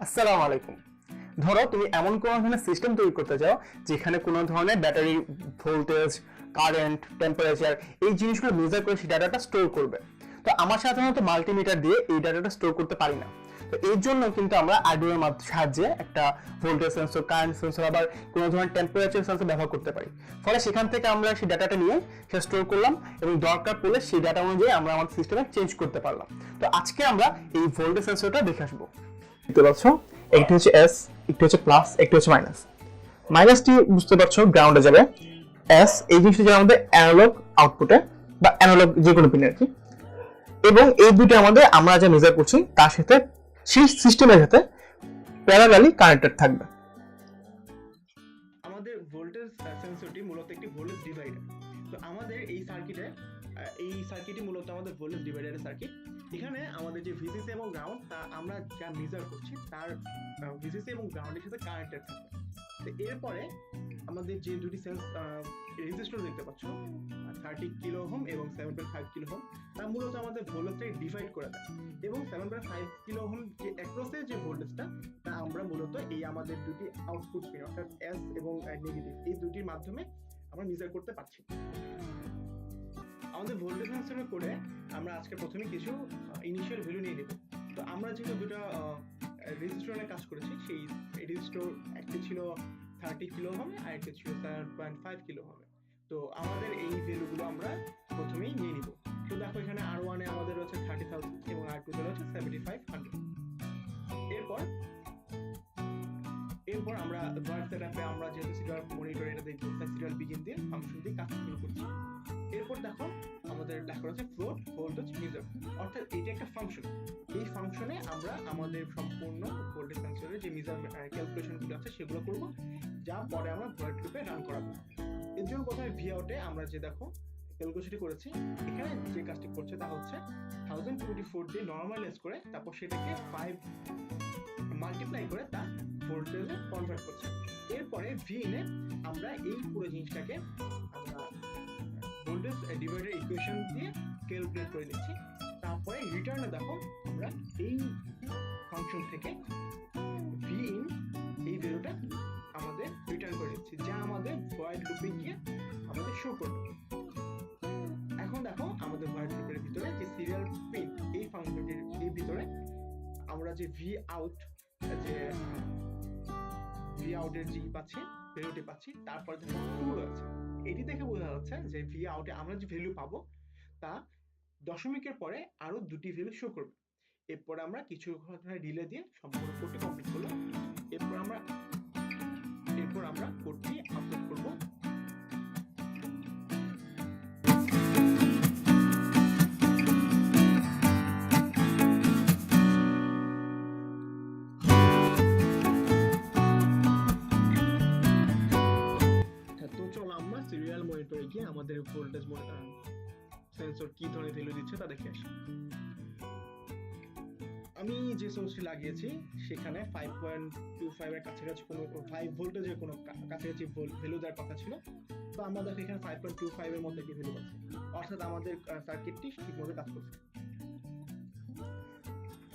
আসসালামু আলাইকুম। ধরো তুমি এমন কোনো ধরনের সিস্টেম তৈরি করতে চাও যেখানে কোনো ধরনের ব্যাটারি ভোল্টেজ, কারেন্ট, টেম্পারেচার এই জিনিসগুলো মেজার করে সেই ডাটাটা স্টোর করবে। তো আমার সাধারণত মাল্টিমিটার দিয়ে এই ডাটাটা স্টোর করতে পারি না। তো এর জন্য কিন্তু আমরা আরডুইনোর সাহায্যে একটা ভোল্টেজ সেন্সর, কারেন্ট সেন্সর, আবার কোনো ধরনের টেম্পারেচার সেন্সর ব্যবহার করতে পারি। ফলে সেখান থেকে আমরা সেই ডাটাটা নিয়ে সে স্টোর করলাম এবং দরকার পড়লে সেই ডাটা অনুযায়ী আমরা আমাদের সিস্টেমে চেঞ্জ করতে পারলাম। তো আজকে আমরা এই ভোল্টেজ সেন্সরটা দেখে আসবো। দেখতে পাচ্ছ একটি হচ্ছে এস, একটি হচ্ছে প্লাস, একটি হচ্ছে মাইনাস। মাইনাসটি বুঝতে পারছো গ্রাউন্ডে যাবে। এস এই জিনিসটা যাবে আমাদের অ্যানালগ আউটপুটে বা অ্যানালগ যে কোনো পিনে আর কি। এবং এই দুটো আমাদের আমরা যা মেজার করছি তার সাথে সেই সিস্টেমের সাথে প্যারালালি কানেক্টেড থাকবে। আমাদের ভোল্টেজ সেন্সরটি মূলত একটি ভোল্টেজ ডিভাইডার। তো আমাদের এই সার্কিটই মূলত আমাদের ভোল্টেজ ডিভাইডারের সার্কিট। এখানে আমাদের যে ভিসিসি এবং গ্রাউন্ড তা আমরা যা মেজার করছি তার ভিসিসি এবং গ্রাউন্ডের সাথে কানেক্টেড থাকবে। তো এরপরে আমাদের যে দুটি রেজিস্টর দেখতে পাচ্ছ 30 কিলো ওহম এবং 7.5 কিলো ওহম, তা মূলত আমাদের ভোল্টেজটাকে ডিভাইড করে দেয়। এবং 7.5 কিলো ওহম যে অ্যাক্রসের যে ভোল্টেজটা তা আমরা মূলত এই আমাদের দুটি আউটপুট পিন অর্থাৎ এস এবং নেগেটিভ এই দুটির মাধ্যমে আমরা মেজার করতে পারছি। আমাদের ভোল্টেজ সেন্সর করে আমরা আজকে প্রথমে কিছু ইনিশিয়াল ভ্যালু নিয়ে নেব। তো আমরা যেহেতু দুটো রেজিস্টরে কাজ করেছি, সেই রেজিস্টর একটি ছিল 30 কিলো ওহমে আর একটি ছিল 7.5 কিলো ওহমে। তো আমাদের এই ভ্যালুগুলো আমরা প্রথমেই নিয়ে নিব। তো দেখো এখানে R1 এ আমাদের রয়েছে 30,000 এবং R2 তে রয়েছে 7500। এরপর আমরা ভার্ট সেটআপে আমরা যেহেতু সিরিয়াল মনিটর এটা দেখব, তাই সিরিয়াল বিগিন দিয়ে ফাংশন দিয়ে কাজ শুরু করছি। এরপর দেখো আমাদের লেখা রয়েছে ফ্লোট ভোল্টেজ মেজার, অর্থাৎ এটা একটা ফাংশন। এই ফাংশনে আমরা আমাদের সম্পূর্ণ ভোল্টেজ সেন্সরের যে মেজার ক্যালকুলেশনগুলো আছে সেগুলো করব, যা পরে আমরা ভয়েড লুপে রান করাবো। এর জন্য প্রথমে ভি আউটে আমরা যে দেখো ক্যালকুলেশনটি করেছি, এখানে যে কাজটি করছে তা হচ্ছে 1024 দিয়ে নরমালাইজ করে তারপর সেটাকে 5 মাল্টিপ্লাই করে তা ভোল্টেজে কনভার্ট করছে। এরপরে ভিএন এ আমরা এই পুরো জিনিসটাকে আমরা ভোল্টেজ ডিভাইডার ইকুয়েশন দিয়ে ক্যালকুলেট করে দিচ্ছি। তারপরে রিটার্নে দেখো আমরা এই ফাংশন থেকে ভিইন এই ভ্যালুটা আমাদের রিটার্ন করে দিচ্ছি, যা আমাদের ভয়েড লুপে গিয়ে আমাদের শো করবে। এখন দেখো আমাদের ভয়েড লুপের ভিতরে যে সিরিয়াল পিন এই ফাংশনটির এই ভিতরে আমরা যে ভি আউট এর জি পাচ্ছি, ভ্যালুটি পাচ্ছি, তারপর দেখো 2 রয়েছে। এটি দেখে বোঝা যাচ্ছে যে ভি আউটে আমরা যে ভ্যালু পাবো তা দশমিকের পরে আরো দুটি ভ্যালু শো করবে। এরপর আমরা কিছু রিলে দিয়ে সম্পূর্ণ কোডটি কমপ্লিট করলাম। এরপর আমরা কোডটি আপলোড করব। সিরিয়াল মনিটরে গিয়ে আমাদের ভোল্টেজ সেন্সর কি ধরনের ভ্যালু দিচ্ছে তা দেখে আসি। আমি যে সোর্সটি লাগিয়েছি সেখানে 5.25 এর কাছাকাছি কোনো 5 ভোল্টেজের কোনো কাছাকাছি ভ্যালু দেওয়ার কথা ছিল। তো আমরা দেখো এখানে 5.25 এর মধ্যে একটি ভ্যালু পাচ্ছি, অর্থাৎ আমাদের সার্কিটটি ঠিকমতো কাজ করছে।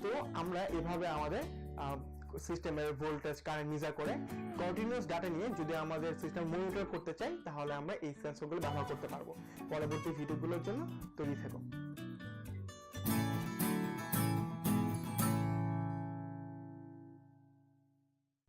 তো আমরা এভাবে আমাদের সিস্টেমের ভোল্টেজ, কারেন্ট মেজার করে কন্টিনিউয়াস ডাটা নিয়ে যদি আমাদের সিস্টেম মনিটর করতে চাই তাহলে আমরা এই সেন্সরগুলো ব্যবহার করতে পারবো। পরবর্তী ভিডিওগুলোর জন্য তৈরি থেকো।